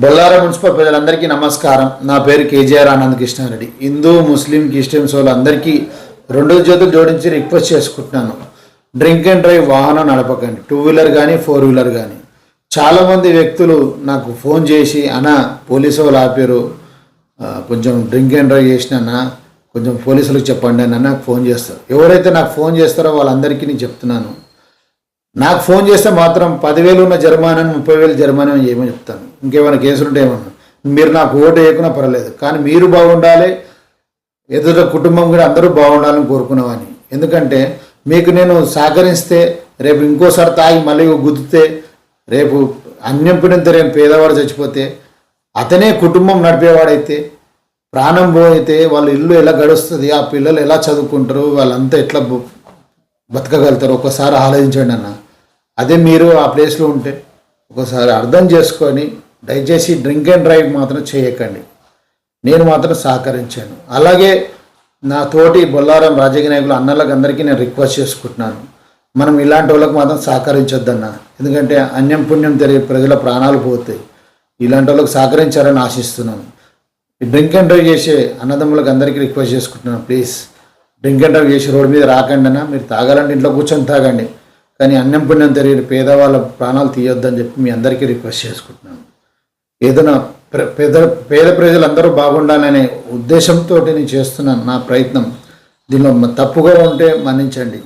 Bollaram municipal ప్రజలందరికీ నమస్కారం. నా పేరు కేజీఆర్ ఆనంద్ కృష్ణారెడ్డి. హిందూ ముస్లిం క్రిస్టియన్స్ వాళ్ళందరికీ రెండు చేతులు జోడించి రిక్వెస్ట్ చేసుకుంటున్నాను. డ్రింక్ అండ్ డ్రైవ్ వాహనం నడపకండి, 2 వీలర్ కానీ 4 వీలర్ కానీ. చాలామంది వ్యక్తులు నాకు ఫోన్ చేసి అన్న పోలీసు వాళ్ళు ఆపారు, కొంచెం డ్రింక్ అండ్ డ్రైవ్ చేసినా కొంచెం పోలీసులకు చెప్పండి అని నాకు ఫోన్ చేస్తారు. ఎవరైతే నాకు ఫోన్ చేస్తారో వాళ్ళందరికీ నేను చెప్తున్నాను, నాకు ఫోన్ చేస్తే మాత్రం 10,000 ఉన్న జరిమానాను 30,000 జరిమానా చేయమని చెప్తాను. ఇంకేమైనా కేసులు ఉంటే ఏమన్నా మీరు నాకు ఓటు వేయకున్నా పర్వాలేదు, కానీ మీరు బాగుండాలి, ఎదుట కుటుంబం కూడా అందరూ బాగుండాలని కోరుకునేవాడిని. ఎందుకంటే మీకు నేను సహకరిస్తే రేపు ఇంకోసారి తాగి మళ్ళీ గుద్దితే, రేపు అన్యం పిడిన తెలియని పేదవాడు చచ్చిపోతే, అతనే కుటుంబం నడిపేవాడైతే, ప్రాణం పోయితే వాళ్ళ ఇల్లు ఎలా గడుస్తుంది, ఆ పిల్లలు ఎలా చదువుకుంటారు, వాళ్ళంతా ఎట్లా బతకగలుగుతారు ఒకసారి ఆలోచించండి అన్న. అదే మీరు ఆ ప్లేస్లో ఉంటే ఒకసారి అర్థం చేసుకొని దయచేసి డ్రింక్ అండ్ డ్రైవ్ మాత్రం చేయకండి. నేను మాత్రం సహకరించాను. అలాగే నా తోటి బొల్లారం రాజకీయ నాయకులు అన్నలకు అందరికీ నేను రిక్వెస్ట్ చేసుకుంటున్నాను, మనం ఇలాంటి వాళ్ళకి మాత్రం సహకరించొద్దన్న. ఎందుకంటే అన్యం పుణ్యం తెలియ ప్రజల ప్రాణాలు పోతాయి. ఇలాంటి వాళ్ళకి సహకరించారని ఆశిస్తున్నాను. డ్రింక్ అండ్ డ్రైవ్ చేసే అన్నదమ్ములకు అందరికీ రిక్వెస్ట్ చేసుకుంటున్నాను, ప్లీజ్ డ్రింక్ అండ్ డ్రైవ్ చేసి రోడ్డు మీద రాకండి అన్న. మీరు తాగాలంటే ఇంట్లో కూర్చొని తాగండి, కానీ అన్నం పుణ్యం తెలియని పేదవాళ్ళ ప్రాణాలు తీయొద్దని చెప్పి మీ అందరికీ రిక్వెస్ట్ చేసుకుంటున్నాను. ఏదైనా పేద ప్రజలందరూ బాగుండాలనే ఉద్దేశంతో నేను చేస్తున్నాను నా ప్రయత్నం. దీనిలో తప్పుగా ఉంటే మన్నించండి.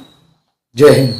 జై హింద్.